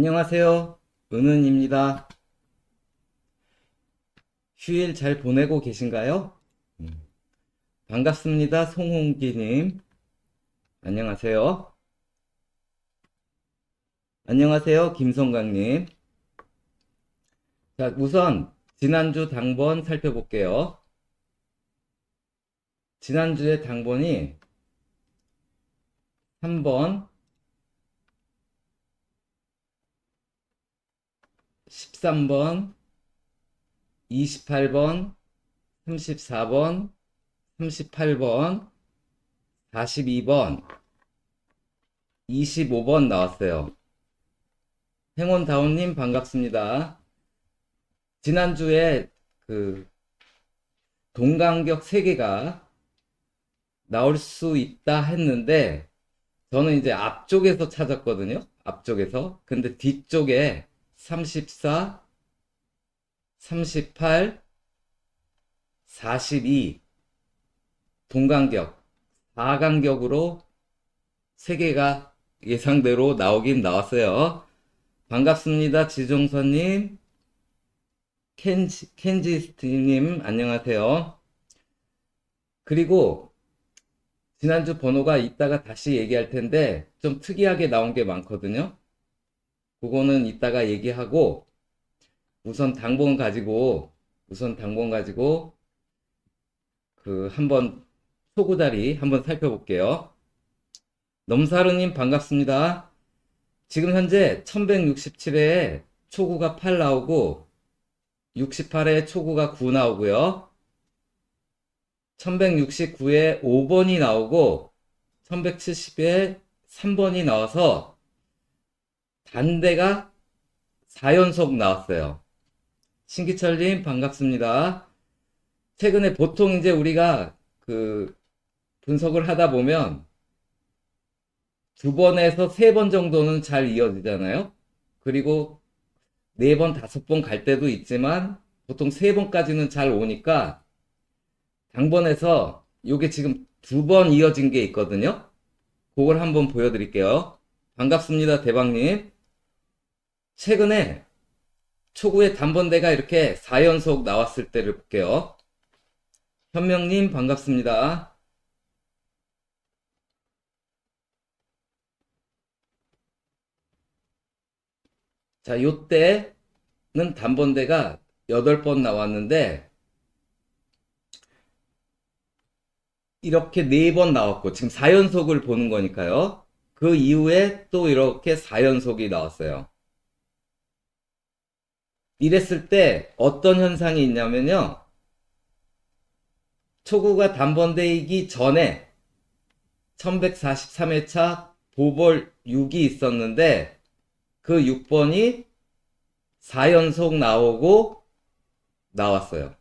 안녕하세요. 은은입니다. 휴일 잘 보내고 계신가요? 음, 반갑습니다. 송홍기님. 안녕하세요. 안녕하세요. 김성강님. 자, 우선 지난주 당번 살펴볼게요. 지난주에 당번이 3번, 13번, 28번, 34번, 38번, 42번, 25번 나왔어요. 행운다운님 반갑습니다. 지난주에 그 동간격 3개가 나올 수 있다 했는데 저는 이제 앞쪽에서 찾았거든요. 앞쪽에서. 근데 뒤쪽에 34, 38, 42 동간격, 4간격으로 3개가 예상대로 나오긴 나왔어요. 반갑습니다. 지종선님, 켄지스트님, 안녕하세요. 그리고 지난주 번호가 이따가 다시 얘기할 텐데 좀 특이하게 나온 게 많거든요. 그거는 이따가 얘기하고 우선 당번 가지고 그 한번 초구다리 한번 살펴볼게요. 넘사루님 반갑습니다. 지금 현재 1167회에 초구가 8 나오고 68에 초구가 9 나오고요. 1169에 5번이 나오고 1170에 3번이 나와서 단대가 4연속 나왔어요. 신기철님 반갑습니다. 최근에 보통 이제 우리가 그 분석을 하다 보면 2번에서 3번 정도는 잘 이어지잖아요. 그리고 4번, 5번 갈 때도 있지만 보통 3번까지는 잘 오니까 당번에서 요게 지금 2번 이어진 게 있거든요. 그걸 한번 보여드릴게요. 반갑습니다, 대박님. 최근에 초구에 단번대가 이렇게 4연속 나왔을 때를 볼게요. 현명님 반갑습니다. 자, 요때는 단번대가 8번 나왔는데 이렇게 4번 나왔고 지금 4연속을 보는 거니까요. 그 이후에 또 이렇게 4연속이 나왔어요. 이랬을 때 어떤 현상이 있냐면요. 초구가 단번대이기 전에 1143회차 보벌 6이 있었는데 그 6번이 4연속 나오고 나왔어요.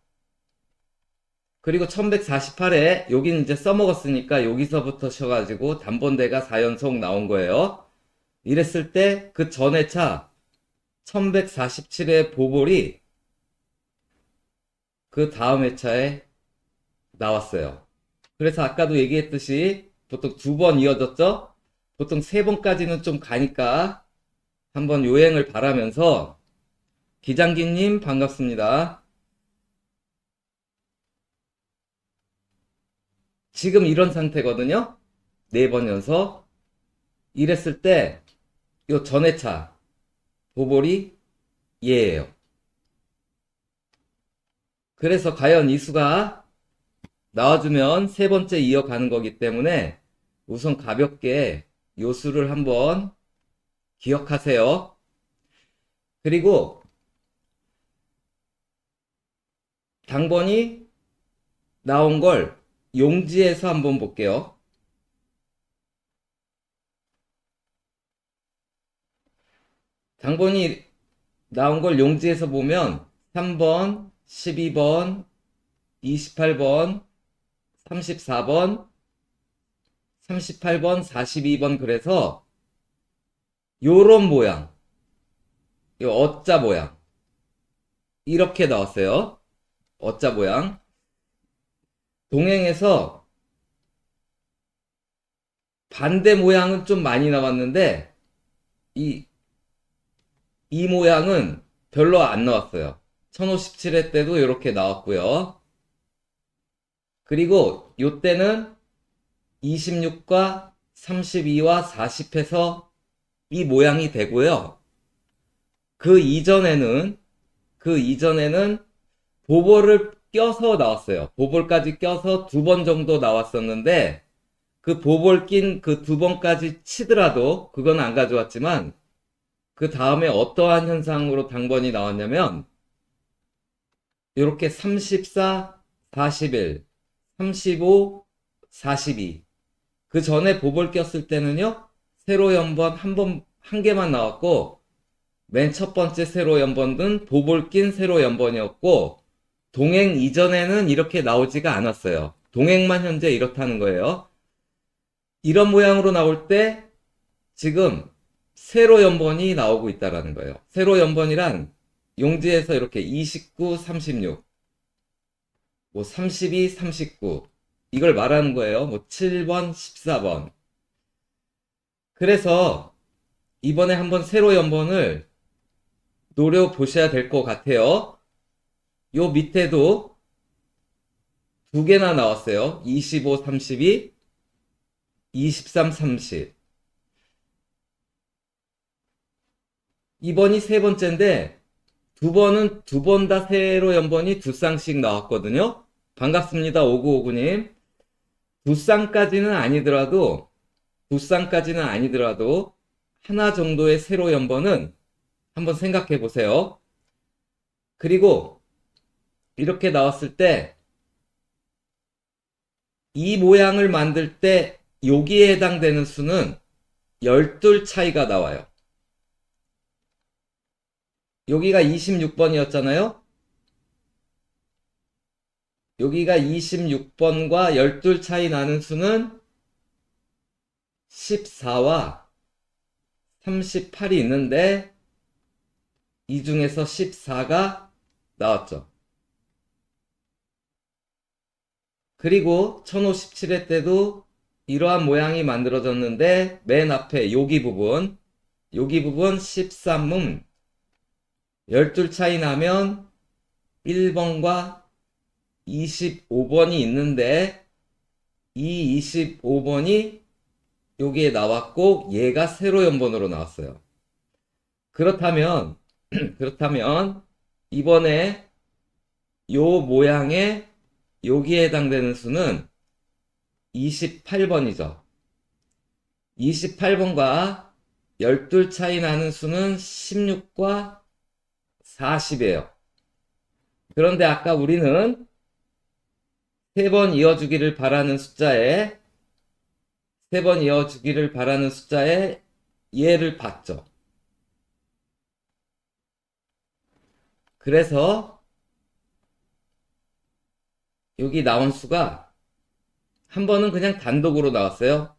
그리고 1148에 여기는 이제 써먹었으니까 여기서부터 쳐가지고 단번대가 4연속 나온 거예요. 이랬을 때 그 전에 차 1147의 보볼이 그 다음 회차에 나왔어요. 그래서 아까도 얘기했듯이 보통 2번 이어졌죠? 보통 3번까지는 좀 가니까 한번 요행을 바라면서 기장기님 반갑습니다. 지금 이런 상태거든요. 4번 연속. 이랬을 때 요 전회차 보볼이 얘예요. 그래서 과연 이 수가 나와주면 3번째 이어가는 거기 때문에 우선 가볍게 요 수를 한번 기억하세요. 그리고 당번이 나온 걸 용지에서 한번 볼게요. 당번이 나온 걸 용지에서 보면 3번, 12번, 28번, 34번, 38번, 42번 그래서 요런 모양, 요 어자 모양 이렇게 나왔어요. 어자 모양. 동행에서 반대 모양은 좀 많이 나왔는데 이 이 모양은 별로 안 나왔어요. 1057회 때도 이렇게 나왔고요. 그리고 요때는 26과 32와 40해서 이 모양이 되고요. 그 이전에는 보볼을 껴서 나왔어요. 보볼까지 껴서 2번 정도 나왔었는데 그 보볼 낀 그 2번까지 치더라도 그건 안 가져왔지만 그 다음에 어떠한 현상으로 당번이 나왔냐면 이렇게 34, 41, 35, 42. 그 전에 보볼 꼈을 때는요, 세로 연번 한 개만 나왔고, 맨 첫 번째 세로 연번은 보볼 낀 세로 연번이었고, 동행 이전에는 이렇게 나오지가 않았어요. 동행만 현재 이렇다는 거예요. 이런 모양으로 나올 때, 지금 세로 연번이 나오고 있다라는 거예요. 세로 연번이란 용지에서 이렇게 29, 36, 뭐 32, 39 이걸 말하는 거예요. 뭐 7번, 14번. 그래서 이번에 한번 세로 연번을 노려보셔야 될 것 같아요. 요 밑에도 2개나 나왔어요. 25, 32, 23, 30. 이번이 세 번째인데 2번은 2번 다 세로 연번이 2쌍씩 나왔거든요. 반갑습니다. 5959님. 2쌍까지는 아니더라도 하나 정도의 세로 연번은 한번 생각해 보세요. 그리고 이렇게 나왔을 때 이 모양을 만들 때 여기에 해당되는 수는 12 차이가 나와요. 여기가 26번이었잖아요. 여기가 26번과 12 차이 나는 수는 14와 38이 있는데 이 중에서 14가 나왔죠. 그리고 1057회 때도 이러한 모양이 만들어졌는데 맨 앞에 여기 부분 13음 12 차이 나면 1번과 25번이 있는데 이 25번이 여기에 나왔고 얘가 세로 연번으로 나왔어요. 그렇다면 이번에 요 모양에 여기에 해당되는 수는 28번이죠. 28번과 12 차이 나는 수는 16과 40이에요. 그런데 아까 우리는 3번 이어주기를 바라는 숫자에 얘를 봤죠. 그래서 여기 나온 수가 한 번은 그냥 단독으로 나왔어요.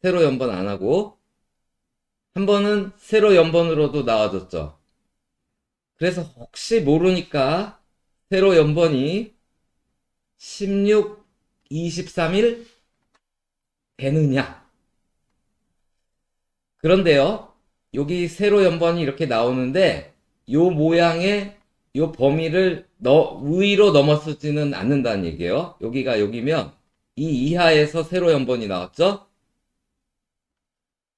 세로 연번 안 하고 한 번은 세로 연번으로도 나와줬죠. 그래서 혹시 모르니까 세로 연번이 16, 23일 되느냐? 그런데요, 여기 세로 연번이 이렇게 나오는데 요 모양의 요 범위를 위로 넘어서지는 않는다는 얘기예요. 여기가 여기면 이 이하에서 세로 연번이 나왔죠?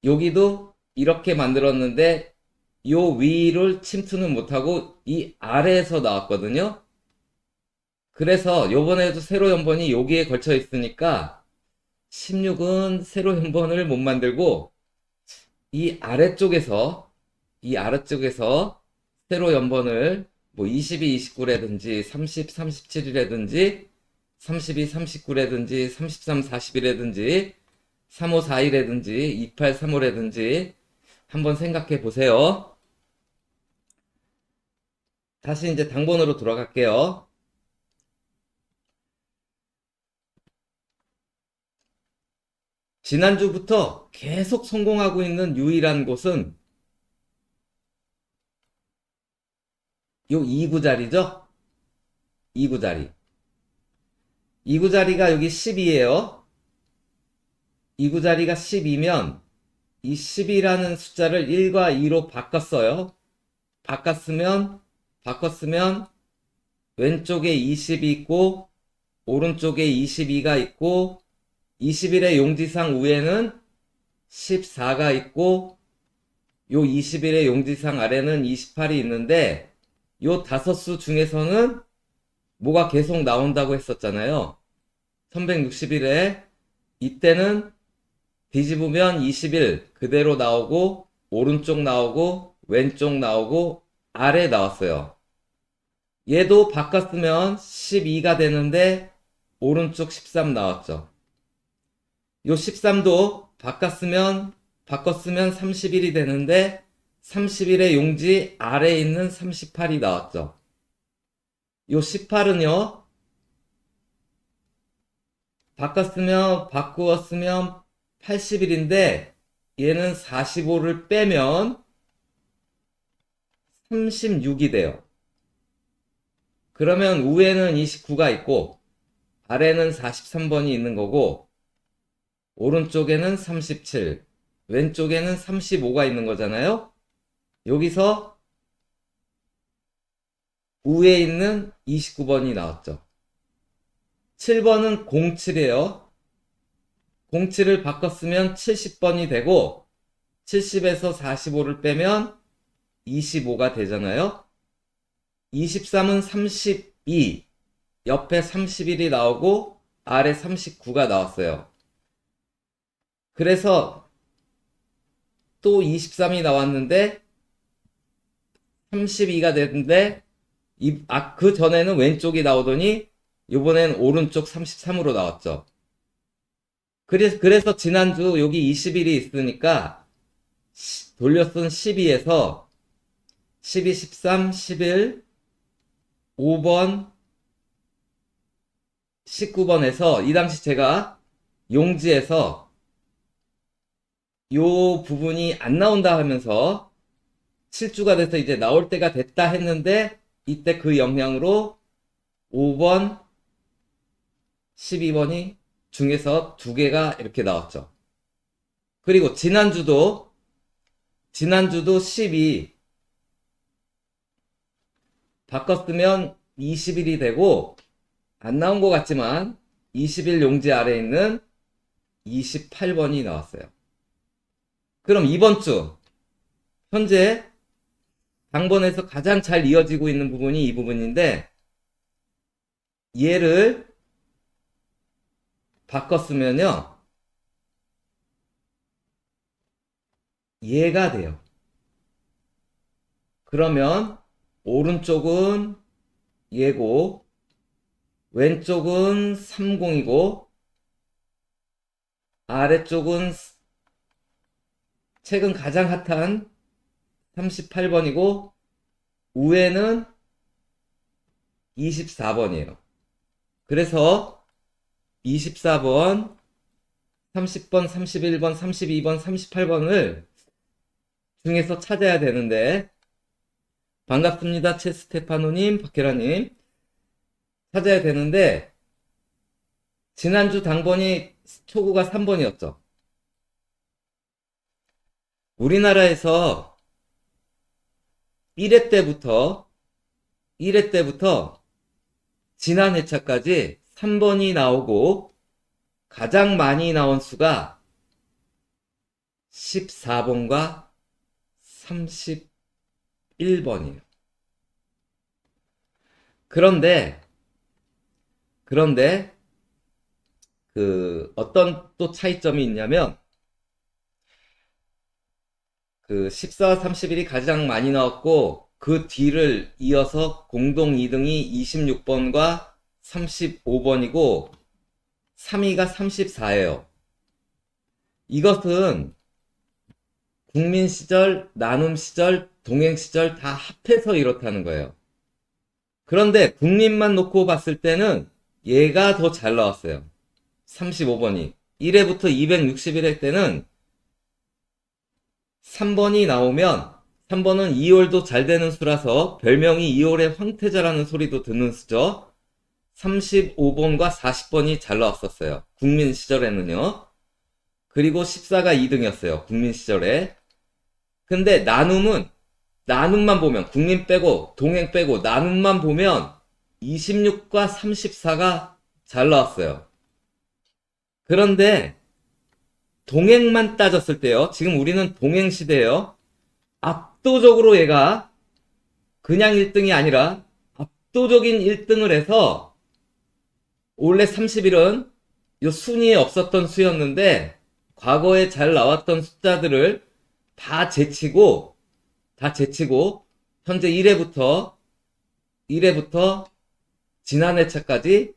여기도 이렇게 만들었는데 요 위를 침투는 못하고 이 아래에서 나왔거든요. 그래서 요번에도 세로 연번이 여기에 걸쳐 있으니까 16은 세로 연번을 못 만들고 이 아래쪽에서 세로 연번을 뭐 22, 29라든지 30, 37이라든지 32, 39라든지 33, 40이라든지 35, 41이라든지 28, 35라든지 한번 생각해 보세요. 다시 이제 당번으로 돌아갈게요. 지난주부터 계속 성공하고 있는 유일한 곳은 요 2구자리죠? 2구자리. 2구자리가 여기 10이에요. 2구자리가 10이면 이 10이라는 숫자를 1과 2로 바꿨어요. 바꿨으면 왼쪽에 20이 있고 오른쪽에 22가 있고 21의 용지상 위에는 14가 있고 요 21의 용지상 아래는 28이 있는데 요 다섯 수 중에서는 뭐가 계속 나온다고 했었잖아요. 1161에 이때는 뒤집으면 21 그대로 나오고 오른쪽 나오고 왼쪽 나오고 아래 나왔어요. 얘도 바꿨으면 12가 되는데 오른쪽 13 나왔죠. 요 13도 바꿨으면 31이 되는데 31의 용지 아래에 있는 38이 나왔죠. 요 18은요. 바꾸었으면 81인데 얘는 45를 빼면 36이 돼요. 그러면 위에는 29가 있고 아래는 43번이 있는 거고 오른쪽에는 37, 왼쪽에는 35가 있는 거잖아요. 여기서 위에 있는 29번이 나왔죠. 7번은 07이에요. 07을 바꿨으면 70번이 되고 70에서 45를 빼면 25가 되잖아요. 23은 32, 옆에 31이 나오고 아래 39가 나왔어요. 그래서 또 23이 나왔는데 32가 됐는데 그 전에는 왼쪽이 나오더니 이번엔 오른쪽 33으로 나왔죠. 그래서 지난주 여기 21이 있으니까 돌려 쓴 12에서 12, 13, 11, 5번, 19번에서 이 당시 제가 용지에서 요 부분이 안 나온다 하면서 7주가 돼서 이제 나올 때가 됐다 했는데 이때 그 영향으로 5번, 12번이 중에서 두 개가 이렇게 나왔죠. 그리고 지난주도 12 바꿨으면 21이 되고 안 나온 것 같지만 21 용지 아래에 있는 28번이 나왔어요. 그럼 이번 주 현재 당번에서 가장 잘 이어지고 있는 부분이 이 부분인데 얘를 바꿨으면요 얘가 돼요. 그러면 오른쪽은 얘고 왼쪽은 30이고 아래쪽은 최근 가장 핫한 38번이고 위에는 24번이에요. 그래서 24번, 30번, 31번, 32번, 38번을 중에서 찾아야 되는데 반갑습니다. 체스테파노님, 박혜라님. 찾아야 되는데 지난주 당번이 초구가 3번이었죠. 우리나라에서 1회 때부터 지난 회차까지 3번이 나오고 가장 많이 나온 수가 14번과 31번이에요. 그런데 어떤 또 차이점이 있냐면 14와 31이 가장 많이 나왔고 그 뒤를 이어서 공동 2등이 26번과 35번이고 3위가 34예요. 이것은 국민 시절, 나눔 시절, 동행 시절 다 합해서 이렇다는 거예요. 그런데 국민만 놓고 봤을 때는 얘가 더 잘 나왔어요. 35번이. 1회부터 261회 때는 3번이 나오면 3번은 2월도 잘 되는 수라서 별명이 2월의 황태자라는 소리도 듣는 수죠. 35번과 40번이 잘 나왔었어요. 국민 시절에는요. 그리고 14가 2등이었어요. 국민 시절에. 근데 나눔은 나눔만 보면, 국민 빼고, 동행 빼고, 나눔만 보면 26과 34가 잘 나왔어요. 그런데 동행만 따졌을 때요. 지금 우리는 동행 시대예요. 압도적으로 얘가 그냥 1등이 아니라 압도적인 1등을 해서 원래 30일은 요 순위에 없었던 수였는데 과거에 잘 나왔던 숫자들을 다 제치고 현재 1회부터 지난해 차까지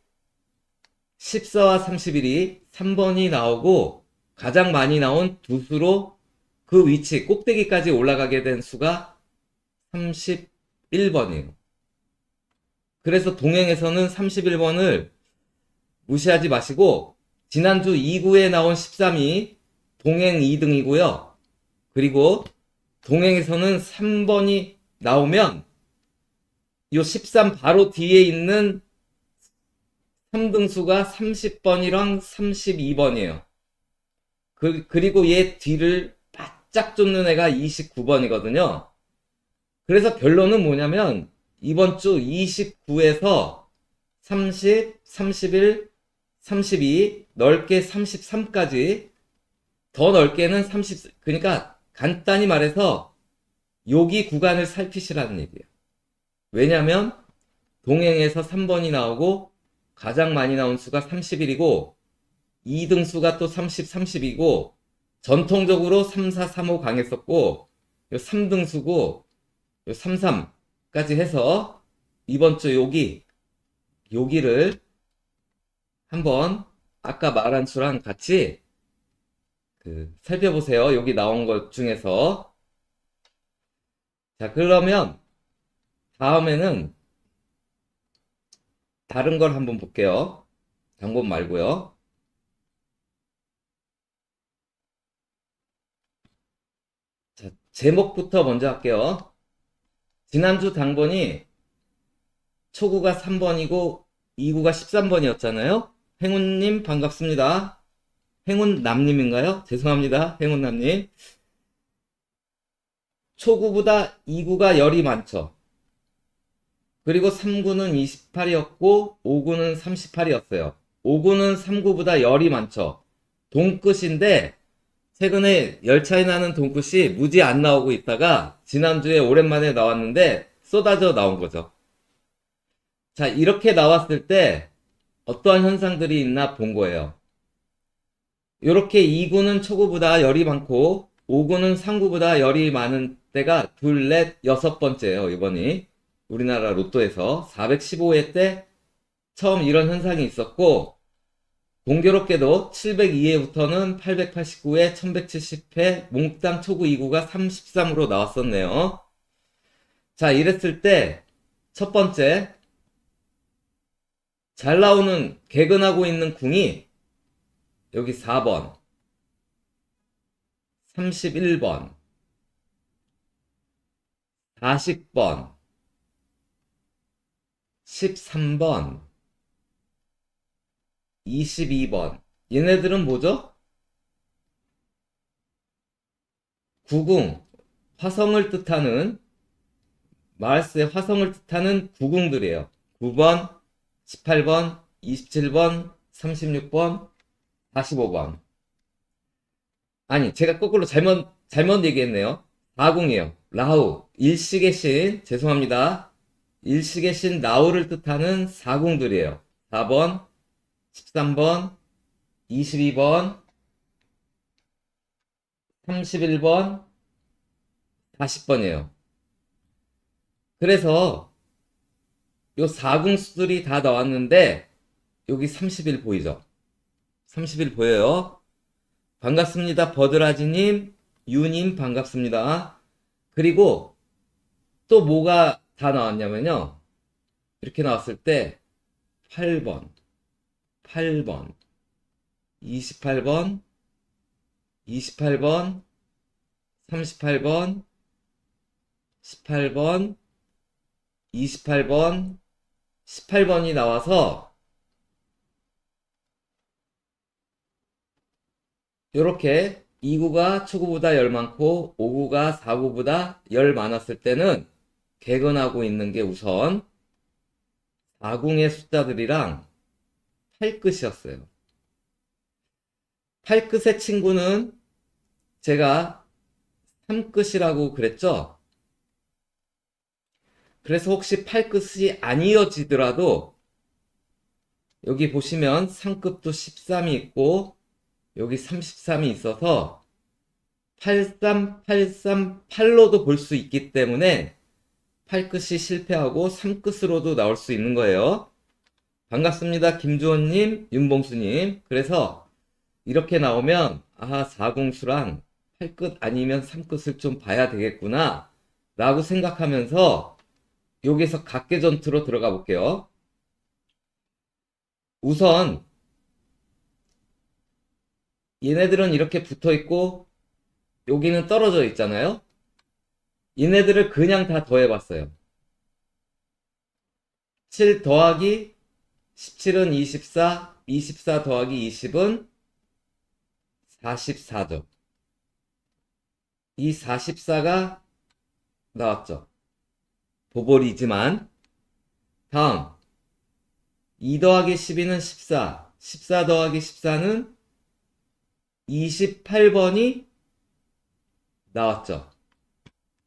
14와 31이 3번이 나오고 가장 많이 나온 두 수로 그 위치 꼭대기까지 올라가게 된 수가 31번이에요. 그래서 동행에서는 31번을 무시하지 마시고 지난주 2구에 나온 13이 동행 2등이고요. 그리고 동행에서는 3번이 나오면 요 13 바로 뒤에 있는 3등수가 30번이랑 32번이에요. 그리고 얘 뒤를 바짝 쫓는 애가 29번이거든요. 그래서 결론은 뭐냐면 이번 주 29에서 30, 31, 32, 넓게 33까지, 더 넓게는 30, 그러니까 간단히 말해서 여기 구간을 살피시라는 얘기예요. 왜냐면 동행에서 3번이 나오고 가장 많이 나온 수가 31이고 2등 수가 또 30, 30이고 전통적으로 3, 4, 3, 5 강했었고 요 3등 수고 요 3, 3까지 해서 이번 주 여기를 한번 아까 말한 수랑 같이 살펴보세요. 여기 나온 것 중에서. 자, 그러면 다음에는 다른 걸 한번 볼게요. 당번 말고요. 자, 제목부터 먼저 할게요. 지난주 당번이 초구가 3번이고 2구가 13번이었잖아요. 행운님 반갑습니다. 행운남님인가요? 죄송합니다. 행운남님. 초구보다 2구가 열이 많죠. 그리고 3구는 28이었고 5구는 38이었어요. 5구는 3구보다 열이 많죠. 동끝인데 최근에 열 차이 나는 동끝이 무지 안 나오고 있다가 지난주에 오랜만에 나왔는데 쏟아져 나온 거죠. 자, 이렇게 나왔을 때 어떠한 현상들이 있나 본 거예요. 이렇게 2구는 초구보다 열이 많고 5구는 상구보다 열이 많은 때가 둘, 넷, 여섯 번째예요. 이번이 우리나라 로또에서 415회 때 처음 이런 현상이 있었고 공교롭게도 702회부터는 889회, 1170회 몽땅 초구 2구가 33으로 나왔었네요. 자, 이랬을 때 첫 번째 잘 나오는 개근하고 있는 궁이 여기 4번, 31번, 40번, 13번, 22번. 얘네들은 뭐죠? 구궁, 화성을 뜻하는, 마르스의 화성을 뜻하는 구궁들이에요. 9번, 18번, 27번, 36번, 45번. 아니, 제가 거꾸로 잘못 얘기했네요. 4궁이에요. 라후, 일식의 신, 죄송합니다. 일식의 신 라후를 뜻하는 4궁들이에요. 4번, 13번, 22번, 31번, 40번이에요. 그래서 요 4궁수들이 다 나왔는데 여기 30일 보이죠? 30일 보여요. 반갑습니다. 버드라지님, 유님 반갑습니다. 그리고 또 뭐가 다 나왔냐면요. 이렇게 나왔을 때 8번, 8번, 28번, 28번, 38번, 18번, 28번, 18번이 나와서 이렇게 2구가 초구보다 열 많고 5구가 4구보다 열 많았을 때는 개근하고 있는 게 우선 4궁의 숫자들이랑 8끝이었어요. 8끝의 친구는 제가 3끝이라고 그랬죠? 그래서 혹시 8끝이 아니어지더라도 여기 보시면 3급도 13이 있고 여기 33이 있어서 83, 83, 8로도 볼 수 있기 때문에 8끝이 실패하고 3끝으로도 나올 수 있는 거예요. 반갑습니다. 김주원님, 윤봉수님. 그래서 이렇게 나오면 아하 4궁수랑 8끝 아니면 3끝을 좀 봐야 되겠구나 라고 생각하면서 여기서 각계전투로 들어가 볼게요. 우선 얘네들은 이렇게 붙어 있고 여기는 떨어져 있잖아요. 얘네들을 그냥 다 더해봤어요. 7 더하기 17은 24, 24 더하기 20은 44죠. 이 44가 나왔죠. 보볼이지만 다음 2 더하기 12는 14, 14 더하기 14는 28번이 나왔죠.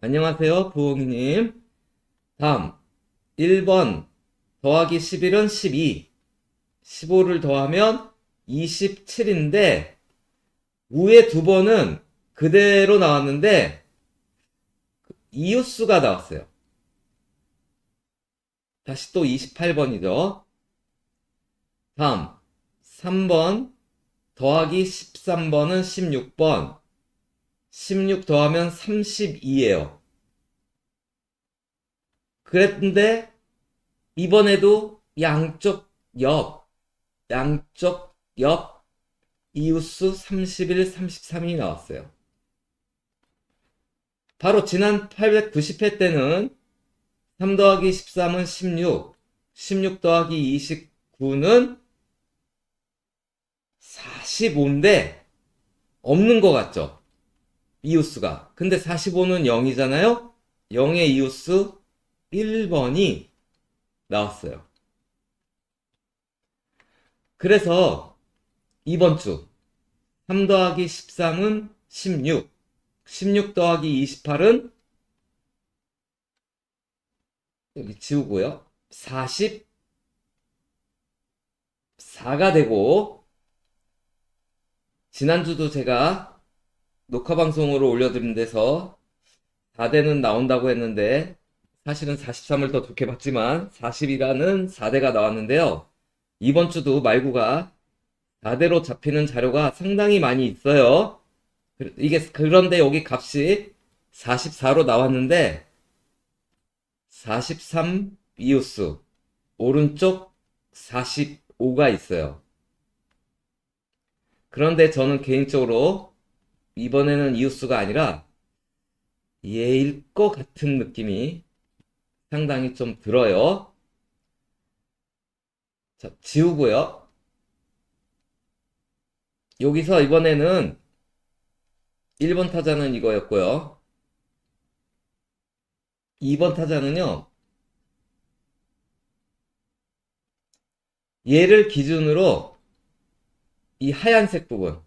안녕하세요, 부엉이님. 다음 1번 더하기 11은 12, 15를 더하면 27인데 위에 두 번은 그대로 나왔는데 이웃수가 나왔어요. 다시 또 28번이죠. 다음 3번 더하기 13번은 16번, 16 더하면 32예요. 그랬는데 이번에도 양쪽 옆 이웃수 31, 33이 나왔어요. 바로 지난 890회 때는 3 더하기 13은 16, 16 더하기 29는 45인데 없는 것 같죠? 이웃수가. 근데 45는 0이잖아요? 0의 이웃수 1번이 나왔어요. 그래서 이번 주 3 더하기 13은 16, 16 더하기 28은 여기 지우고요. 44가 되고 지난주도 제가 녹화방송으로 올려드린 데서 4대는 나온다고 했는데 사실은 43을 더 좋게 봤지만 40이라는 4대가 나왔는데요. 이번 주도 말구가 4대로 잡히는 자료가 상당히 많이 있어요. 그런데 여기 값이 44로 나왔는데 43 이웃수 오른쪽 45가 있어요. 그런데 저는 개인적으로 이번에는 이웃수가 아니라 얘일 것 같은 느낌이 상당히 좀 들어요. 자, 지우고요. 여기서 이번에는 1번 타자는 이거였고요. 2번 타자는요. 얘를 기준으로 이 하얀색 부분,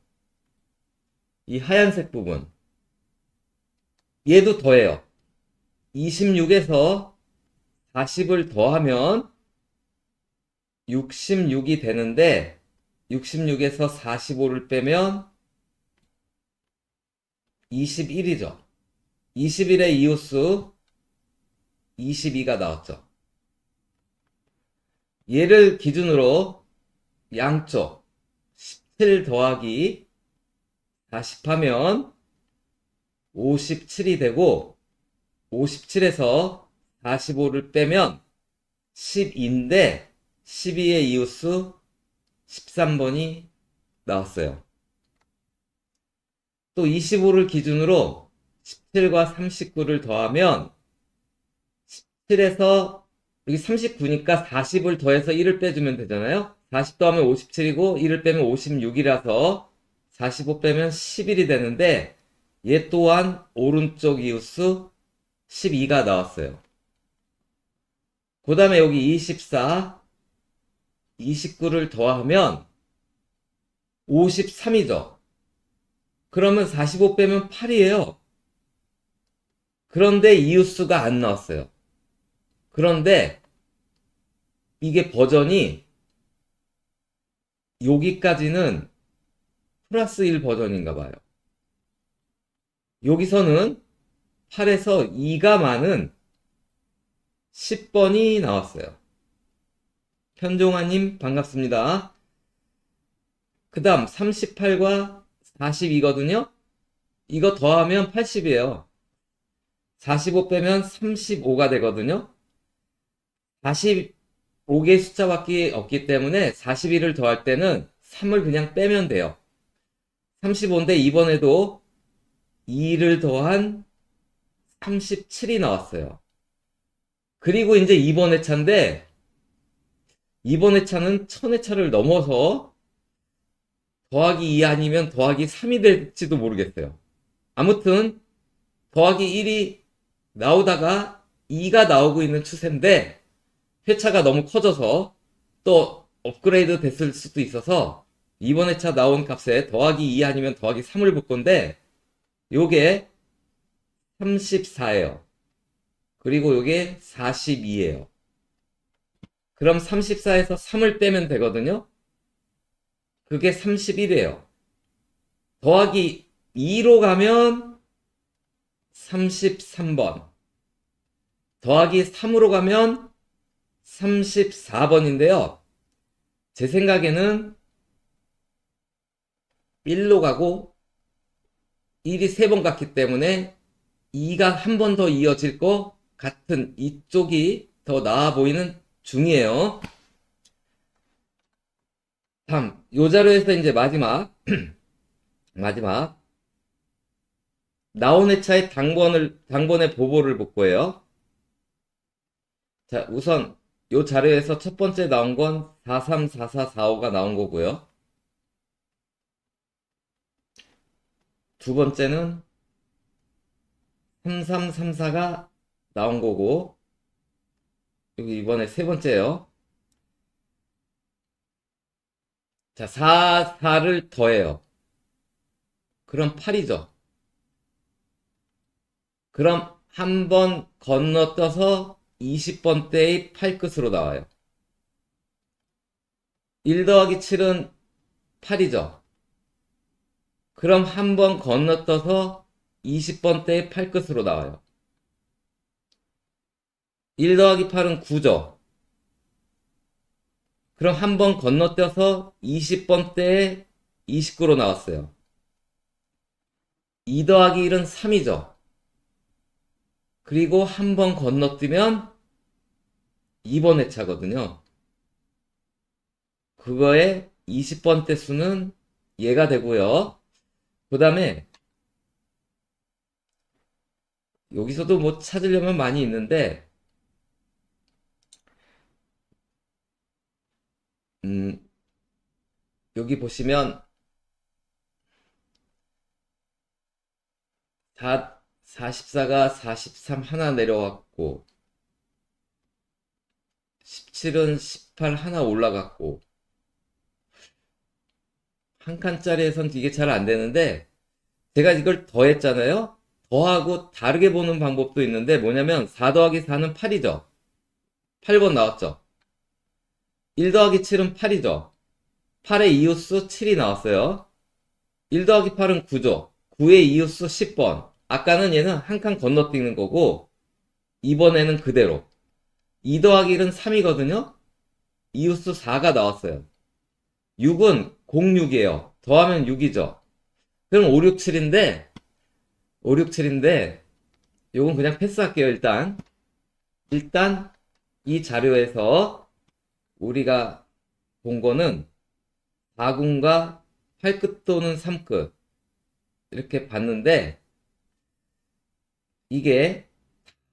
얘도 더해요. 26에서 40을 더하면 66이 되는데 66에서 45를 빼면 21이죠. 21의 이웃수 22가 나왔죠. 얘를 기준으로 양쪽 17 더하기 40 하면 57이 되고 57에서 45를 빼면 10인데 12의 이웃수 13번이 나왔어요. 또 25를 기준으로 17과 39를 더하면 17에서 여기 39니까 40을 더해서 1을 빼주면 되잖아요. 40 더하면 57이고 1을 빼면 56이라서 45 빼면 11이 되는데 얘 또한 오른쪽 이웃수 12가 나왔어요. 그 다음에 여기 24, 29를 더하면 53이죠. 그러면 45 빼면 8이에요. 그런데 이웃수가 안 나왔어요. 그런데 이게 버전이 여기까지는 플러스 1 버전인가 봐요. 여기서는 8에서 2가 많은 10번이 나왔어요. 현종아님 반갑습니다. 그 다음 38과 42거든요. 이거 더하면 80이에요. 45 빼면 35가 되거든요. 45개의 숫자밖에 없기 때문에 41을 더할 때는 3을 그냥 빼면 돼요. 35인데 이번에도 2를 더한 37이 나왔어요. 그리고 이제 이번 회차인데 이번 회차는 1000회차를 넘어서 더하기 2 아니면 더하기 3이 될지도 모르겠어요. 아무튼 더하기 1이 나오다가 2가 나오고 있는 추세인데 회차가 너무 커져서 또 업그레이드 됐을 수도 있어서 이번 회차 나온 값에 더하기 2 아니면 더하기 3을 볼 건데 요게 34예요. 그리고 요게 42예요. 그럼 34에서 3을 빼면 되거든요. 그게 31이에요. 더하기 2로 가면 33번. 더하기 3으로 가면 34번인데요. 제 생각에는 1로 가고 1이 3번 갔기 때문에 2가 한 번 더 이어질 것 같은 이쪽이 더 나아 보이는 중이에요. 다음, 요 자료에서 이제 마지막 나온 회차의 당번의 보고를 볼 거예요. 자, 우선 요 자료에서 첫 번째 나온 건 43, 44, 45가 나온 거고요. 두 번째는 33, 34가 나온 거고, 여기 이번에 세 번째요. 자, 4, 4를 더해요. 그럼 8이죠. 그럼 한 번 건너뛰어서 20번대의 8끝으로 나와요. 1 더하기 7은 8이죠. 그럼 한 번 건너뛰어서 20번대의 8끝으로 나와요. 1 더하기 8은 9죠. 그럼 한 번 건너뛰어서 20번대의 29로 나왔어요. 2 더하기 1은 3이죠. 그리고 한 번 건너뛰면 2번 회차거든요. 그거의 20번대 수는 얘가 되고요. 그 다음에 여기서도 뭐 찾으려면 많이 있는데 여기 보시면 44가 43 하나 내려왔고 17은 18 하나 올라갔고 한 칸짜리에선 이게 잘 안 되는데 제가 이걸 더했잖아요. 더하고 다르게 보는 방법도 있는데 뭐냐면 4 더하기 4는 8이죠. 8번 나왔죠. 1 더하기 7은 8이죠. 8의 이웃수 7이 나왔어요. 1 더하기 8은 9죠. 9의 이웃수 10번. 아까는 얘는 한 칸 건너뛰는 거고 이번에는 그대로. 2 더하기 1은 3이거든요. 이웃수 4가 나왔어요. 6은 06이에요. 더하면 6이죠. 그럼 5, 6, 7인데 5, 6, 7인데 요건 그냥 패스할게요. 일단 이 자료에서 우리가 본 거는 4군과 8끝 또는 3끝 이렇게 봤는데 이게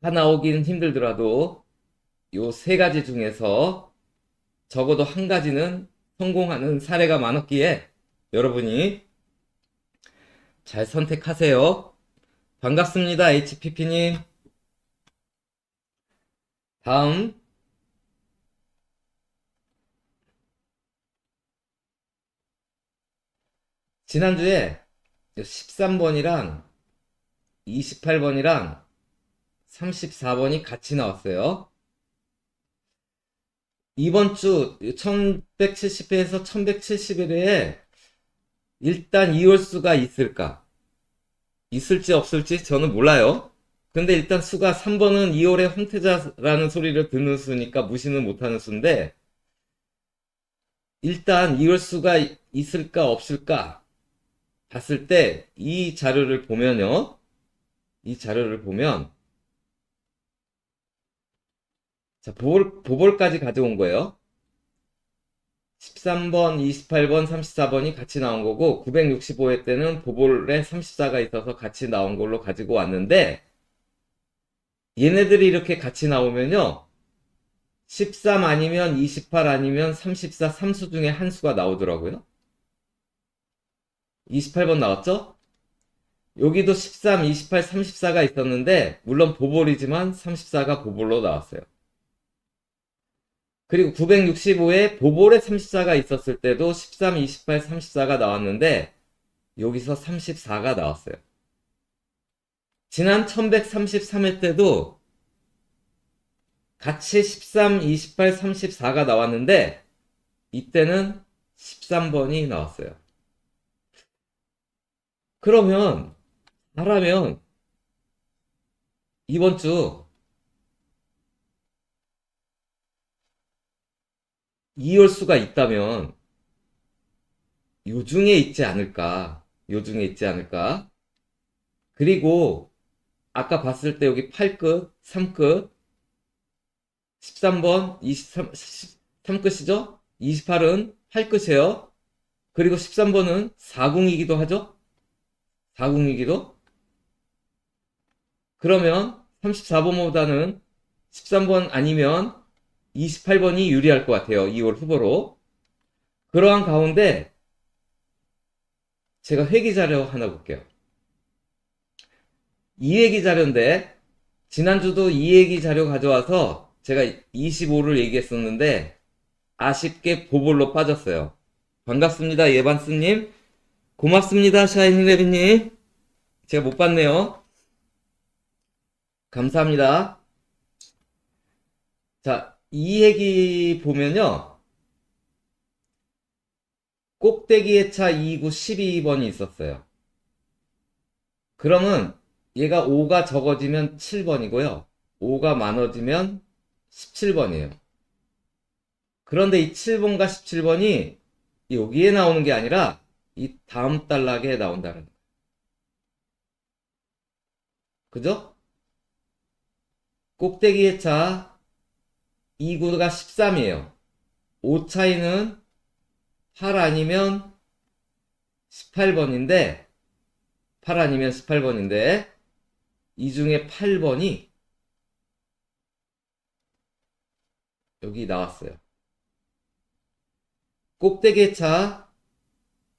다 나오기는 힘들더라도 요 세 가지 중에서 적어도 한 가지는 성공하는 사례가 많았기에 여러분이 잘 선택하세요. 반갑습니다, HPP님. 다음, 지난주에 13번이랑 28번이랑 34번이 같이 나왔어요. 이번 주 1170회에서 1171회에 일단 이월수가 있을까? 있을지 없을지 저는 몰라요. 근데 일단 수가 3번은 2월의 황태자라는 소리를 듣는 수니까 무시는 못하는 수인데, 일단 이월수가 있을까 없을까 봤을 때 이 자료를 보면요. 이 자료를 보면, 자, 보볼까지 가져온 거예요. 13번, 28번, 34번이 같이 나온 거고, 965회 때는 보볼에 34가 있어서 같이 나온 걸로 가지고 왔는데, 얘네들이 이렇게 같이 나오면요. 13 아니면 28 아니면 34, 3수 중에 한 수가 나오더라고요. 28번 나왔죠? 여기도 13, 28, 34가 있었는데, 물론 보볼이지만 34가 보볼로 나왔어요. 그리고 965에 보볼에 34가 있었을 때도 13, 28, 34가 나왔는데, 여기서 34가 나왔어요. 지난 1133회 때도 같이 13, 28, 34가 나왔는데, 이때는 13번이 나왔어요. 그러면, 하라면, 이번 주 이월수가 있다면, 요 중에 있지 않을까. 요 중에 있지 않을까. 그리고, 아까 봤을 때 여기 8끝, 3끝, 13번, 23, 3끝이죠? 28은 8끝이에요. 그리고 13번은 4궁이기도 하죠? 4궁이기도? 그러면 34번보다는 13번 아니면 28번이 유리할 것 같아요. 2월 후보로. 그러한 가운데 제가 회기 자료 하나 볼게요. 이회기 자료인데 지난주도 이회기 자료 가져와서 제가 25를 얘기했었는데 아쉽게 보볼로 빠졌어요. 반갑습니다. 예반스님. 고맙습니다. 샤이닝레비님. 제가 못 봤네요. 감사합니다. 자, 이 얘기 보면요. 꼭대기 회차 2구 12번이 있었어요. 그러면 얘가 5가 적어지면 7번이고요. 5가 많아지면 17번이에요. 그런데 이 7번과 17번이 여기에 나오는 게 아니라 이 다음 단락에 나온다는 거예요. 그죠? 꼭대기 회차 2구가 13이에요. 5 차이는 8 아니면 18번인데 8 아니면 18번인데 이 중에 8번이 여기 나왔어요. 꼭대기 회차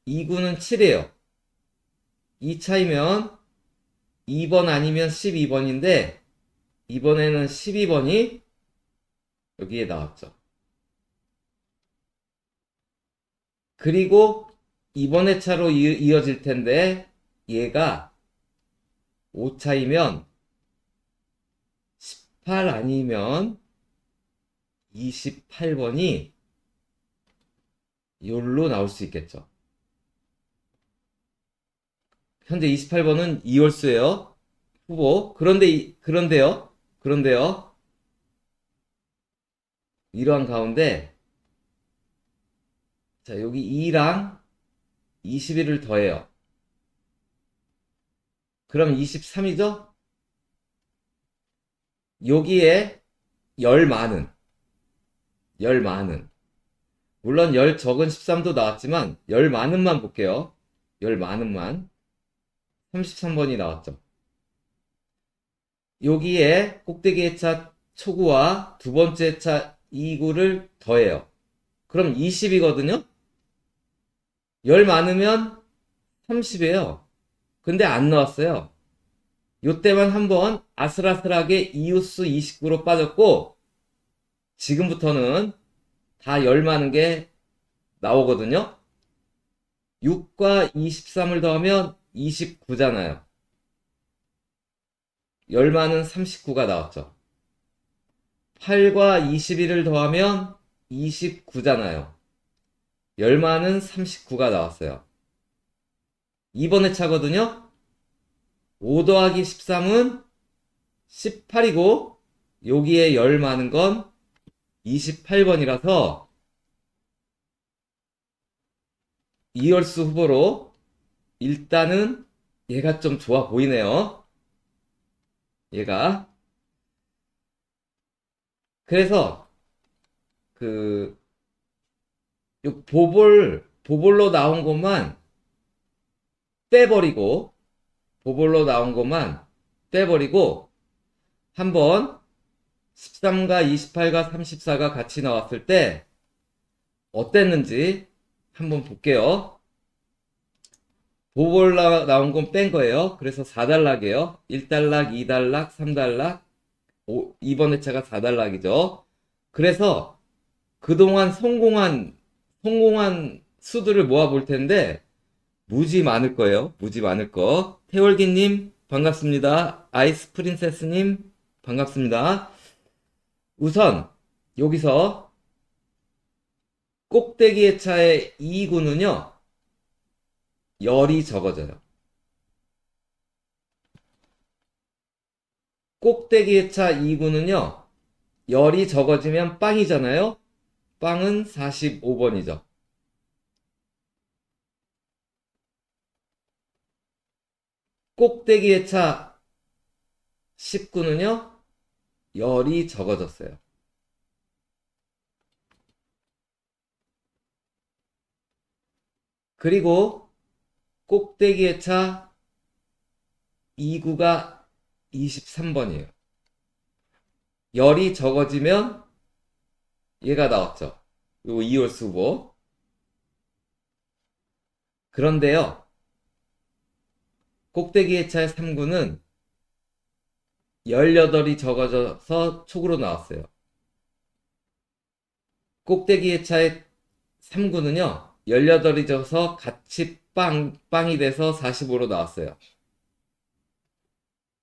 2구는 7이에요. 2 차이면 2번 아니면 12번인데 이번에는 12번이 여기에 나왔죠. 그리고 이번 회차로 이어질 텐데 얘가 5차이면 18 아니면 28번이 요로 나올 수 있겠죠. 현재 28번은 이월수예요. 후보. 그런데요. 이러한 가운데 자, 여기 2랑 21을 더해요. 그럼 23이죠? 여기에 열 많은 물론 열 적은 13도 나왔지만 열 많은만 볼게요. 열 많은만 33번이 나왔죠. 여기에 꼭대기 회차 초구와 두 번째 회차 2구를 더해요. 그럼 20이거든요? 열 많으면 30이에요. 근데 안 나왔어요. 요때만 한번 아슬아슬하게 이웃수 29로 빠졌고, 지금부터는 다 열 많은 게 나오거든요. 6과 23을 더하면 29잖아요. 열 많은 39가 나왔죠. 8과 21을 더하면 29잖아요. 열 많은 39가 나왔어요. 이번에 차거든요. 5 더하기 13은 18이고, 여기에 열 많은 건 28번이라서 이열수 후보로 일단은 얘가 좀 좋아 보이네요. 얘가. 그래서 그 보볼로 나온 것만 떼버리고, 보볼로 나온 것만 떼버리고, 한번 13과 28과 34가 같이 나왔을 때 어땠는지 한번 볼게요. 보볼 나온 건 뺀 거예요. 그래서 4단락이에요. 1단락, 2단락, 3단락, 2번 회차가 4단락이죠. 그래서 그동안 성공한 수들을 모아 볼 텐데, 무지 많을 거예요. 무지 많을 거. 태월기님, 반갑습니다. 아이스 프린세스님, 반갑습니다. 우선, 여기서 꼭대기 회차의 2구는요, 열이 적어져요. 꼭대기 회차 2구는요, 열이 적어지면 빵이잖아요. 빵은 45번이죠. 꼭대기 회차 19는요, 열이 적어졌어요. 그리고 꼭대기 회차 2구가 23번이에요. 열이 적어지면 얘가 나왔죠. 요 이월수 후보. 그런데요, 꼭대기 회차의 3구는 18이 적어져서 촉으로 나왔어요. 꼭대기 회차의 3구는요, 18이 져서 같이 빵이 돼서 45로 나왔어요.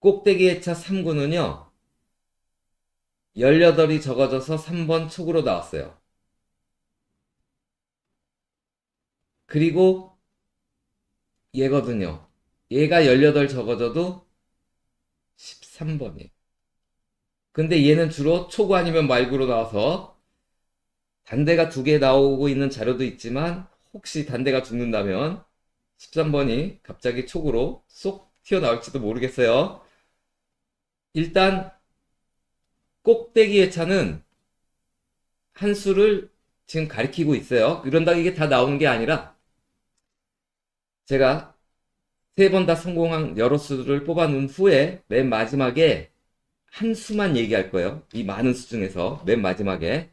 꼭대기 회차 3구는요, 18이 적어져서 3번 촉으로 나왔어요. 그리고 얘거든요. 얘가 18 적어져도 13번이에요. 근데 얘는 주로 촉 아니면 말구로 나와서 단대가 2개 나오고 있는 자료도 있지만, 혹시 단대가 죽는다면 13번이 갑자기 촉으로 쏙 튀어나올지도 모르겠어요. 일단 꼭대기 회차는 한 수를 지금 가리키고 있어요. 이런다고 이게 다 나오는 게 아니라, 제가 3번 다 성공한 여러 수를 뽑아 놓은 후에 맨 마지막에 한 수만 얘기할 거예요. 이 많은 수 중에서 맨 마지막에.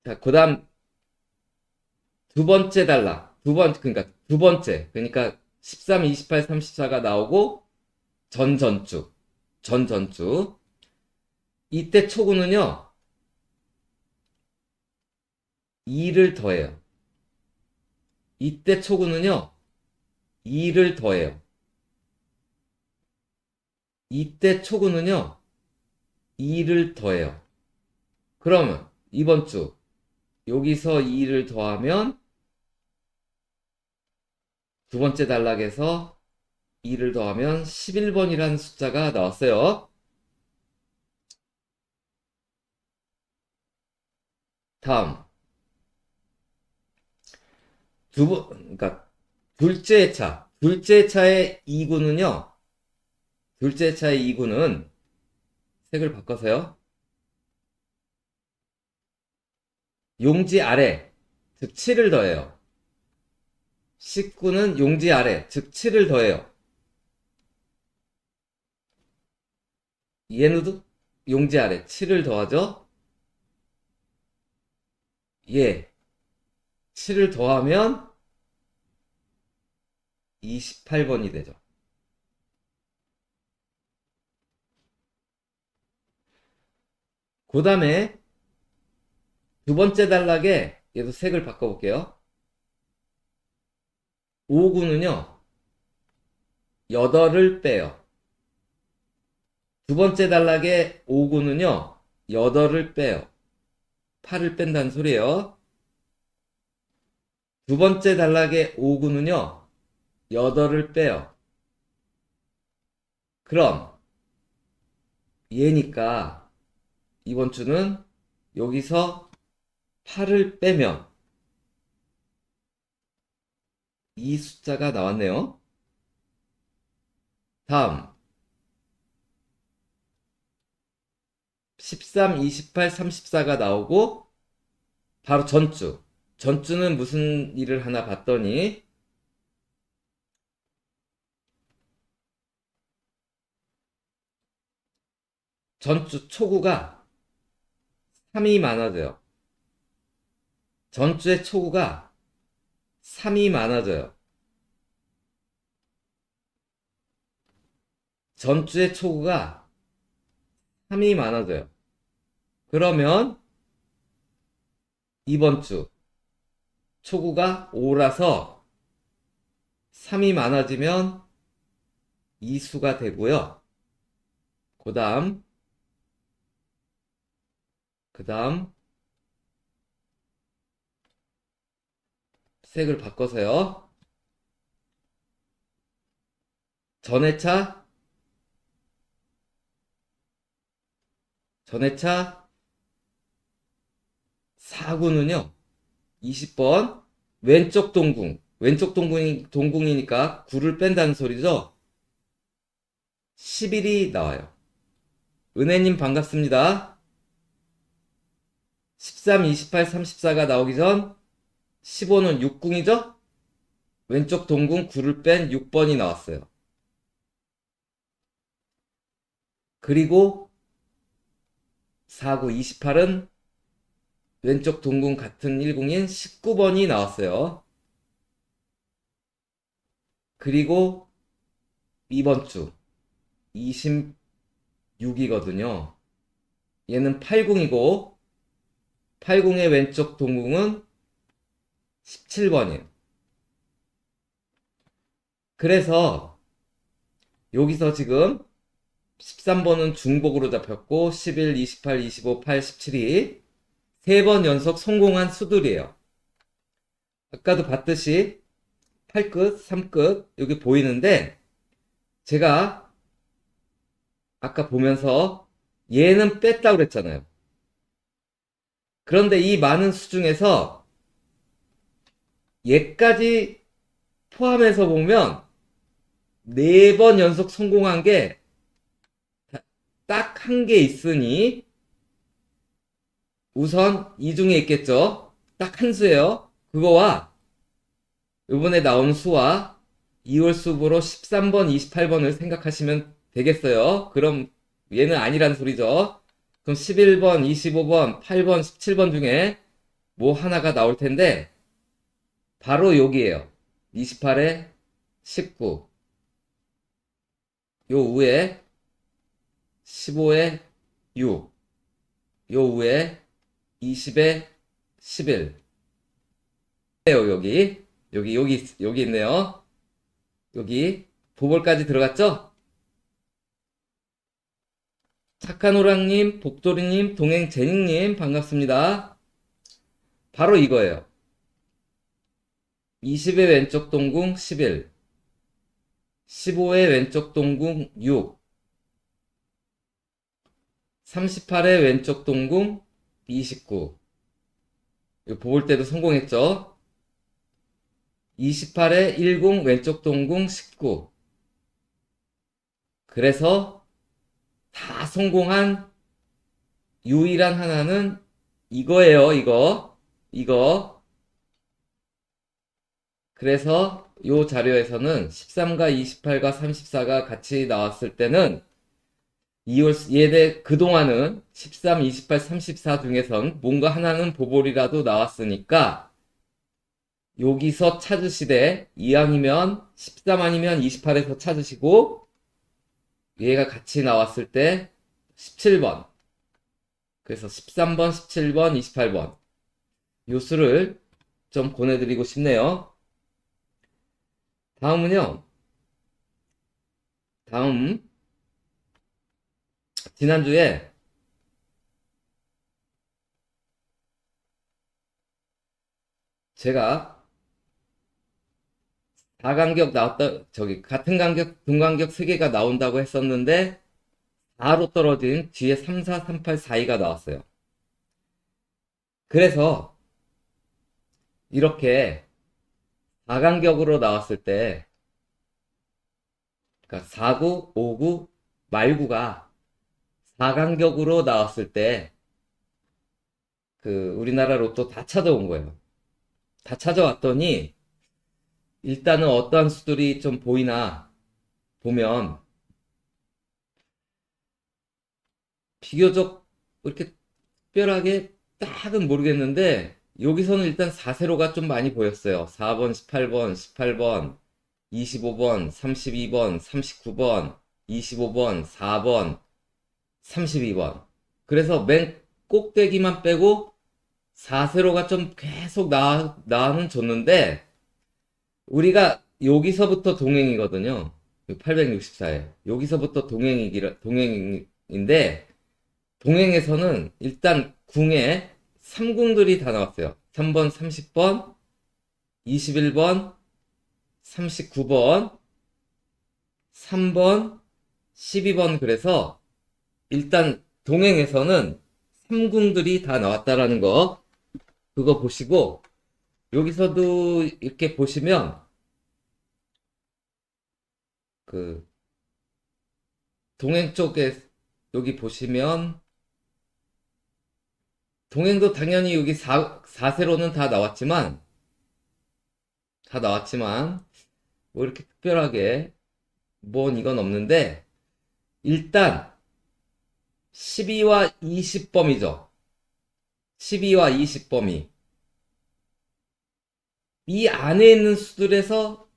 자, 그 다음 두 번째 단락. 그러니까 두 번째. 그러니까 13, 28, 34가 나오고 전전주. 전전주. 이때 초구는요, 2를 더해요. 이때 초구는요, 2를 더해요. 이때 초구는요, 2를 더해요. 그러면 이번 주 여기서 2를 더하면 두 번째 단락에서 2를 더하면 11번이라는 숫자가 나왔어요. 다음 그러니까 둘째 차. 둘째 차의 2구는요. 둘째 차의 2구는 색을 바꿔서요. 용지 아래, 즉 7을 더해요. 19는 용지 아래, 즉 7을 더해요. 얘는 용지 아래 7을 더하죠. 예, 7을 더하면 28번이 되죠. 그 다음에 두 번째 단락에 얘도 색을 바꿔볼게요. 5구는요, 8을 빼요. 두 번째 단락에 5구는요, 8을 빼요. 8을 뺀다는 소리예요. 두 번째 단락에 5구는요, 8을 빼요. 그럼 얘니까 이번 주는 여기서 8을 빼면 이 숫자가 나왔네요. 다음 13, 28, 34가 나오고 바로 전주. 전주는 무슨 일을 하나 봤더니 전주 초구가 3이 많아져요. 전주의 초구가 3이 많아져요. 전주의 초구가 3이 많아져요. 그러면 이번 주 초구가 5라서 3이 많아지면 이수가 되고요. 그 다음 색을 바꿔서요. 전해차 4구는요. 20번 왼쪽 동궁이니까 9를 뺀다는 소리죠. 11이 나와요. 은혜님 반갑습니다. 13, 28, 34가 나오기 전 15는 6궁이죠? 왼쪽 동궁 9를 뺀 6번이 나왔어요. 그리고 4구 28은 왼쪽 동궁 같은 1궁인 19번이 나왔어요. 그리고 이번 주 26이거든요. 얘는 8궁이고 8궁의 왼쪽 동궁은 17번이에요. 그래서 여기서 지금 13번은 중복으로 잡혔고 11, 28, 25, 8, 17이 3번 연속 성공한 수들이에요. 아까도 봤듯이 8끝, 3끝 여기 보이는데 제가 아까 보면서 얘는 뺐다고 그랬잖아요. 그런데 이 많은 수 중에서 얘까지 포함해서 보면 4번 연속 성공한 게 딱 한 개 있으니 우선 이 중에 있겠죠. 딱 한 수예요. 그거와 이번에 나온 수와 이월수으로 13번, 28번을 생각하시면 되겠어요. 그럼 얘는 아니란 소리죠. 그럼 11번, 25번, 8번, 17번 중에 뭐 하나가 나올 텐데 바로 여기에요. 28에 19. 요 위에 15에 6. 요 위에 20에 11. 여기 있네요. 여기 보볼까지 들어갔죠? 착한 호랑님, 복돌이님, 동행제닉님 반갑습니다. 바로 이거예요. 20의 왼쪽 동궁 11, 15의 왼쪽 동궁 6, 38의 왼쪽 동궁 29. 이거 볼 때도 성공했죠? 28의 10 왼쪽 동궁 19. 그래서 다 성공한 유일한 하나는 이거예요, 이거. 그래서 이 자료에서는 13과 28과 34가 같이 나왔을 때는 얘네 그동안은 13, 28, 34 중에선 뭔가 하나는 보볼이라도 나왔으니까 여기서 찾으시되 이항이면 13 아니면 28에서 찾으시고 얘가 같이 나왔을 때 17번. 그래서 13번, 17번, 28번. 요 수를 좀 보내드리고 싶네요. 다음은요. 다음 지난주에 제가 다간격 나왔다 저기 같은 간격 동간격 3개가 나온다고 했었는데 4로 떨어진 뒤에 3, 4, 3, 8, 4, 2가 나왔어요. 그래서 이렇게 다간격으로 나왔을 때 그러니까 4구, 5구, 말구가 4간격으로 나왔을 때 그 우리나라 로또 다 찾아온 거예요. 다 찾아왔더니 일단은 어떠한 수들이 좀 보이나 보면 비교적 이렇게 특별하게 딱은 모르겠는데 여기서는 일단 4세로가 좀 많이 보였어요. 4번, 18번, 18번, 25번, 32번, 39번, 25번, 4번, 32번. 그래서 맨 꼭대기만 빼고 4세로가 좀 계속 나는 줬는데 우리가 여기서부터 동행이거든요. 864에. 여기서부터 동행인데 동행에서는 일단 궁에 3궁들이 다 나왔어요. 3번, 30번, 21번, 39번, 3번, 12번. 그래서 일단 동행에서는 3궁들이 다 나왔다라는 거 그거 보시고 여기서도 이렇게 보시면 그 동행 쪽에 여기 보시면 동행도 당연히 여기 4세로는 다 나왔지만 뭐 이렇게 특별하게 뭔 이건 없는데 일단 12와 20범위죠. 12와 20범위 이 안에 있는 수들에서